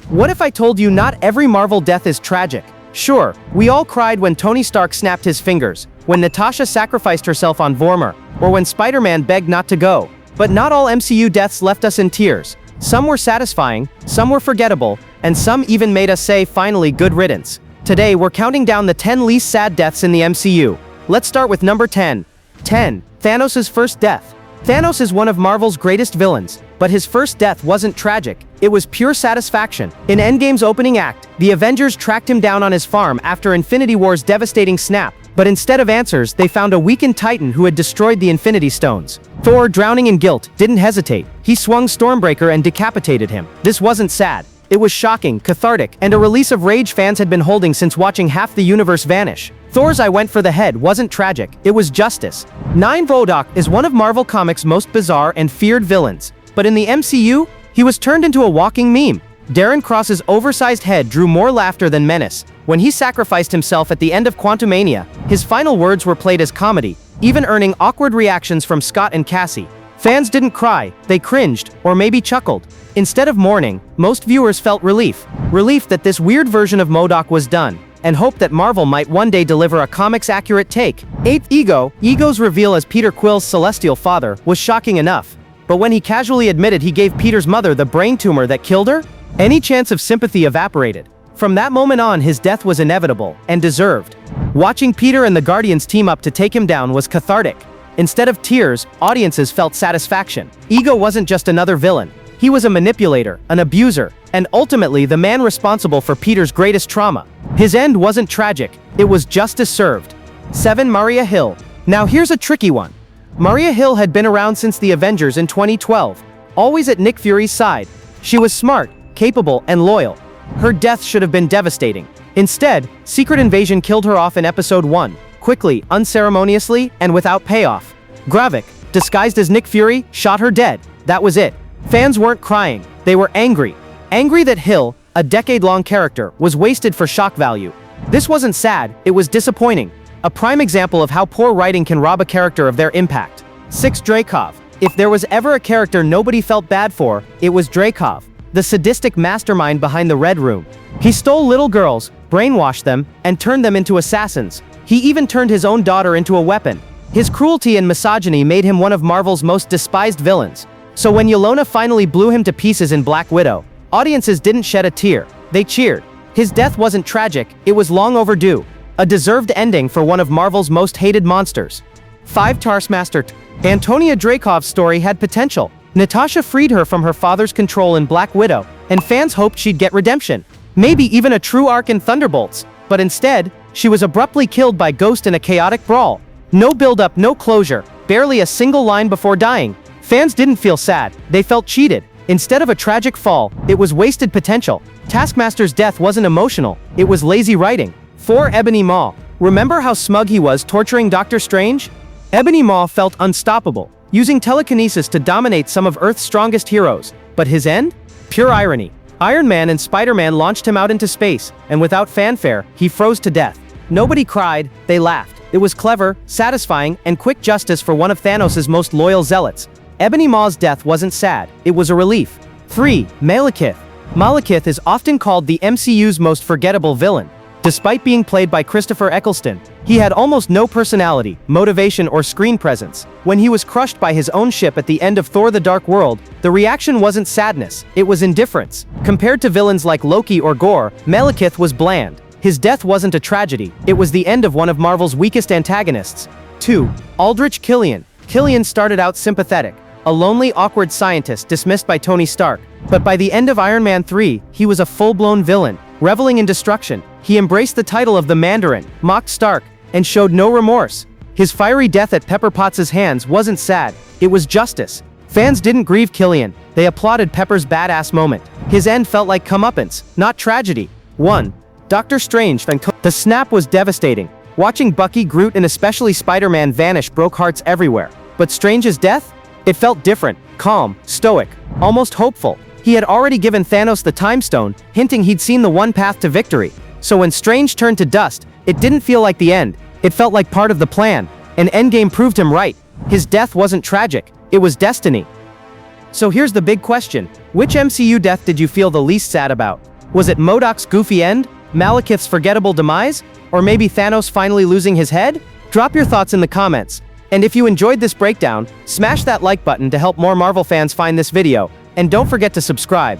What if I told you not every Marvel death is tragic? Sure, we all cried when Tony Stark snapped his fingers, when Natasha sacrificed herself on Vormir, or when Spider-Man begged not to go. But not all MCU deaths left us in tears. Some were satisfying, some were forgettable, and some even made us say, finally, good riddance. Today, we're counting down the 10 least sad deaths in the MCU. Let's start with number 10. 10. Thanos' first death. Thanos is one of Marvel's greatest villains, but his first death wasn't tragic, it was pure satisfaction. In Endgame's opening act, the Avengers tracked him down on his farm after Infinity War's devastating snap, but instead of answers, they found a weakened Titan who had destroyed the Infinity Stones. Thor, drowning in guilt, didn't hesitate. He swung Stormbreaker and decapitated him. This wasn't sad. It was shocking, cathartic, and a release of rage fans had been holding since watching half the universe vanish. Thor's "I went for the head" wasn't tragic, it was justice. 9. MODOK is one of Marvel Comics' most bizarre and feared villains, but in the MCU, he was turned into a walking meme. Darren Cross's oversized head drew more laughter than menace. When he sacrificed himself at the end of Quantumania, his final words were played as comedy, even earning awkward reactions from Scott and Cassie. Fans didn't cry, they cringed, or maybe chuckled. Instead of mourning, most viewers felt relief. Relief that this weird version of MODOK was done, and hoped that Marvel might one day deliver a comics-accurate take. 8. Ego. Ego's reveal as Peter Quill's celestial father was shocking enough. But when he casually admitted he gave Peter's mother the brain tumor that killed her, any chance of sympathy evaporated. From that moment on, his death was inevitable, and deserved. Watching Peter and the Guardians team up to take him down was cathartic. Instead of tears, audiences felt satisfaction. Ego wasn't just another villain. He was a manipulator, an abuser, and ultimately the man responsible for Peter's greatest trauma. His end wasn't tragic, it was justice served. 7. Maria Hill. Now here's a tricky one. Maria Hill had been around since the Avengers in 2012, always at Nick Fury's side. She was smart, capable, and loyal. Her death should have been devastating. Instead, Secret Invasion killed her off in Episode 1, quickly, unceremoniously, and without payoff. Gravik, disguised as Nick Fury, shot her dead. That was it. Fans weren't crying, they were angry. Angry that Hill, a decade-long character, was wasted for shock value. This wasn't sad, it was disappointing. A prime example of how poor writing can rob a character of their impact. 6. Dreykov. If there was ever a character nobody felt bad for, it was Dreykov, the sadistic mastermind behind the Red Room. He stole little girls, brainwashed them, and turned them into assassins. He even turned his own daughter into a weapon. His cruelty and misogyny made him one of Marvel's most despised villains. So when Yelena finally blew him to pieces in Black Widow, audiences didn't shed a tear, they cheered. His death wasn't tragic, it was long overdue. A deserved ending for one of Marvel's most hated monsters. 5. Taskmaster. Antonia Dreykov's story had potential. Natasha freed her from her father's control in Black Widow, and fans hoped she'd get redemption. Maybe even a true arc in Thunderbolts. But instead, she was abruptly killed by Ghost in a chaotic brawl. No build-up, no closure, barely a single line before dying. Fans didn't feel sad, they felt cheated. Instead of a tragic fall, it was wasted potential. Taskmaster's death wasn't emotional, it was lazy writing. 4. Ebony Maw. Remember how smug he was torturing Doctor Strange? Ebony Maw felt unstoppable, using telekinesis to dominate some of Earth's strongest heroes. But his end? Pure irony. Iron Man and Spider-Man launched him out into space, and without fanfare, he froze to death. Nobody cried, they laughed. It was clever, satisfying, and quick justice for one of Thanos' most loyal zealots. Ebony Maw's death wasn't sad, it was a relief. 3. Malekith. Malekith is often called the MCU's most forgettable villain. Despite being played by Christopher Eccleston, he had almost no personality, motivation, or screen presence. When he was crushed by his own ship at the end of Thor: The Dark World, the reaction wasn't sadness, it was indifference. Compared to villains like Loki or Gore, Malekith was bland. His death wasn't a tragedy, it was the end of one of Marvel's weakest antagonists. 2. Aldrich Killian. Killian started out sympathetic, a lonely, awkward scientist dismissed by Tony Stark. But by the end of Iron Man 3, he was a full-blown villain, reveling in destruction. He embraced the title of the Mandarin, mocked Stark, and showed no remorse. His fiery death at Pepper Potts' hands wasn't sad, it was justice. Fans didn't grieve Killian, they applauded Pepper's badass moment. His end felt like comeuppance, not tragedy. 1. Doctor Strange. The snap was devastating. Watching Bucky, Groot, and especially Spider-Man vanish broke hearts everywhere. But Strange's death? It felt different, calm, stoic, almost hopeful. He had already given Thanos the Time Stone, hinting he'd seen the one path to victory. So when Strange turned to dust, it didn't feel like the end. It felt like part of the plan. And Endgame proved him right. His death wasn't tragic, it was destiny. So here's the big question. Which MCU death did you feel the least sad about? Was it MODOK's goofy end? Malekith's forgettable demise? Or maybe Thanos finally losing his head? Drop your thoughts in the comments. And if you enjoyed this breakdown, smash that like button to help more Marvel fans find this video, and don't forget to subscribe.